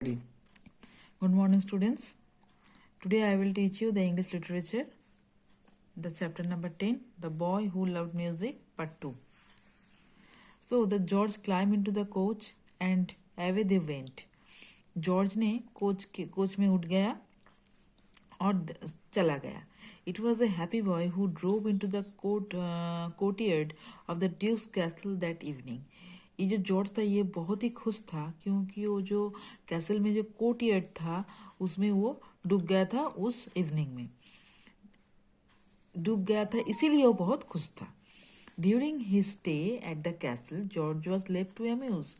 Good morning, students. Today I will teach you the English literature, the chapter number 10, The Boy Who Loved Music, part 2. So the George climbed into the coach and away they went. George ने coach में उठ गया और चला गया. It was a happy boy who drove into the courtyard of the Duke's castle that evening. ये जो George था ये बहुत ही खुश था क्योंकि वो जो कैसल में जो कोर्टयार्ड था उसमें वो डूब गया था, उस इवनिंग में डूब गया था, इसीलिए वो बहुत खुश था. During his stay at the castle George was left to amuse.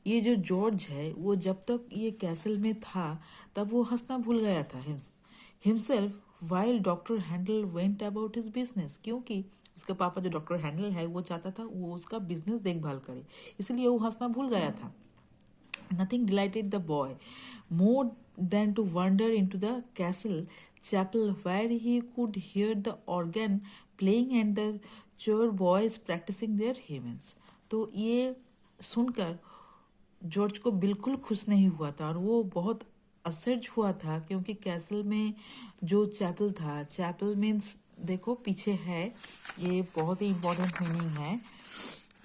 ये जो जॉर्ज है वो जब तक ये कैसल में था तब वो हंसना भूल गया था himself while doctor handle went about his business. क्योंकि उसका पापा जो डॉक्टर हैंडल है वो चाहता था वो उसका बिजनेस देखभाल करे, इसलिए वो हंसना भूल गया था. Nothing delighted the boy more than to wander into the castle chapel where he could hear the organ playing and the choir boys practising their hymns. तो ये सुनकर जॉर्ज को बिल्कुल खुश नहीं हुआ था और वो बहुत आश्चर्य हुआ था क्योंकि कैसल में जो चैपल था, चैपल मीन्स देखो पीछे है, ये बहुत ही इम्पोर्टेंट मीनिंग है.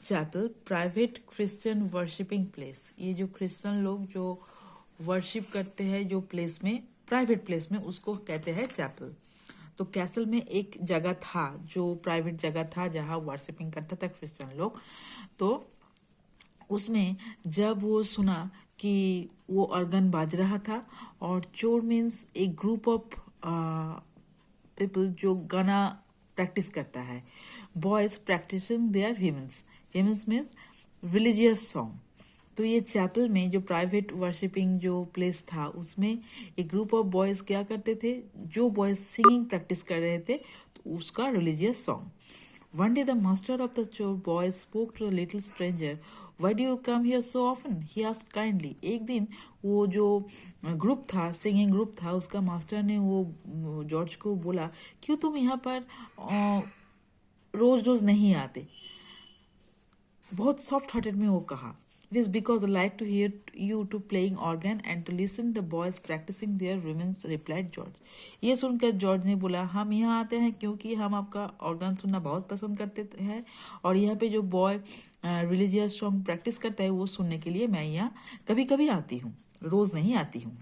Chapel private Christian worshipping place. ये जो क्रिश्चियन लोग जो वर्शिप करते हैं जो प्लेस में, प्राइवेट प्लेस में, उसको कहते हैं चैपल. तो कैसल में एक जगह था जो प्राइवेट जगह था जहाँ वर्शिपिंग करता था क्रिश्चियन लोग. तो उसमें जब वो सुना कि वो ऑर्गन बाज रहा था और चोर मीन्स एक ग्रुप ऑफ पीपल जो गाना प्रैक्टिस करता है, boys practising their hymns. Hymns means religious song. तो ये चैपल में जो प्राइवेट वर्शिपिंग जो प्लेस था उसमें एक ग्रुप ऑफ बॉयज क्या करते थे, जो बॉयज सिंगिंग प्रैक्टिस कर रहे थे तो उसका religious song. One day the master of the chore boys spoke to a little stranger. Why do you come here so often? He asked kindly. एक दिन वो जो ग्रुप था, सिंगिंग ग्रुप था, उसका मास्टर ने वो जॉर्ज को बोला क्यों तुम यहाँ पर रोज रोज नहीं आते. बहुत सॉफ्ट हार्टेड में वो कहा. It is because I like to hear you to playing organ and to listen the boys practicing their rhythms, replied George. ये सुनकर जॉर्ज ने बोला हम यहाँ आते हैं क्योंकि हम आपका ऑर्गन सुनना बहुत पसंद करते हैं और यहाँ पे जो बॉय रिलीजियस सॉन्ग प्रैक्टिस करता है वो सुनने के लिए मैं यहाँ कभी कभी आती हूँ, रोज नहीं आती हूँ.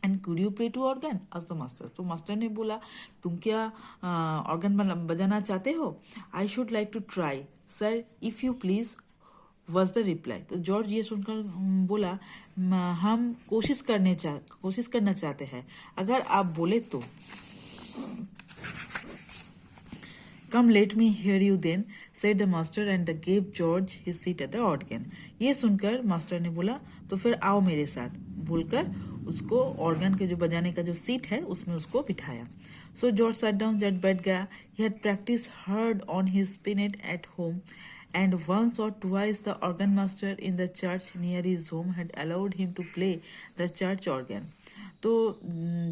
And could you play to organ आज द मास्टर. तो मास्टर ने बोला तुम क्या ऑर्गन बजाना चाहते हो. I should like to try sir if you please was the reply. तो जॉर्ज ये सुनकर बोला हम कोशिश करना चाहते हैं, अगर आप बोले तो. Come let me hear you then said the master and the gave George his seat at the organ. ये सुनकर मास्टर ने बोला तो फिर आओ मेरे साथ बोलकर उसको ऑर्गन के जो बजाने का जो सीट है उसमें उसको बिठाया. सो जॉर्ज सैट डाउन, जट बैठ गया. He had practice hard on his spinet at home and once or twice the organ master in the church near his home had allowed him to play the church organ. तो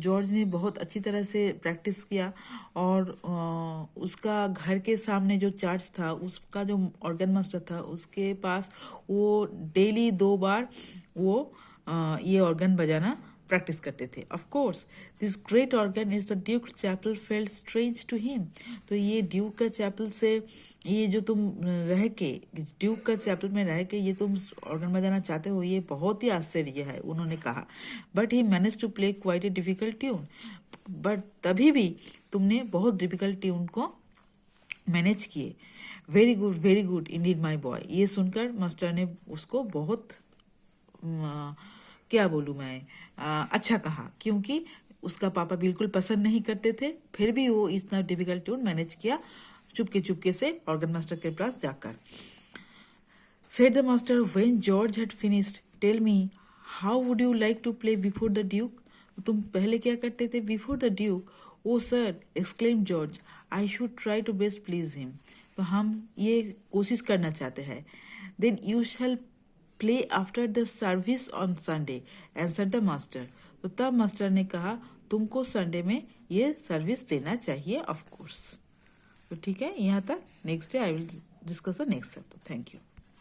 George ने बहुत अच्छी तरह से practice किया और उसका घर के सामने जो चर्च था उसका जो ऑर्गन मास्टर था उसके पास वो डेली 2 बार वो ये ऑर्गन बजाना प्रैक्टिस करते थे. Of course this great organ is the duke chapel felt strange to him. तो ये ड्यूक का चैपल से ये जो तुम रह के ड्यूक का चैपल में रह के ये तुम ऑर्गन बजाना चाहते हो ये बहुत ही आश्चर्य है, उन्होंने कहा. But he manage to play quite a difficult tune. But तभी भी तुमने बहुत डिफिकल्ट ट्यून को मैनेज किए. Very good indeed my boy. ये सुनकर मास्टर ने उसको बहुत क्या बोलूँ मैं अच्छा कहा क्योंकि उसका पापा बिल्कुल पसंद नहीं करते थे, फिर भी वो इतना डिफिकल्ट ट्यून मैनेज किया चुपके से ऑर्गन मास्टर के पास जाकर. Said the master when George had finished tell me how would you like to play before the duke. तुम पहले क्या करते थे before the duke. Oh sir exclaim George I should try to best please him. तो हम ये कोशिश करना चाहते हैं. Then you shall play after the service on Sunday answer the master. तो तब मास्टर ने कहा तुमको संडे में ये सर्विस देना चाहिए ऑफ कोर्स. तो ठीक है यहाँ तक. Next day I will discuss the next chapter. Thank you.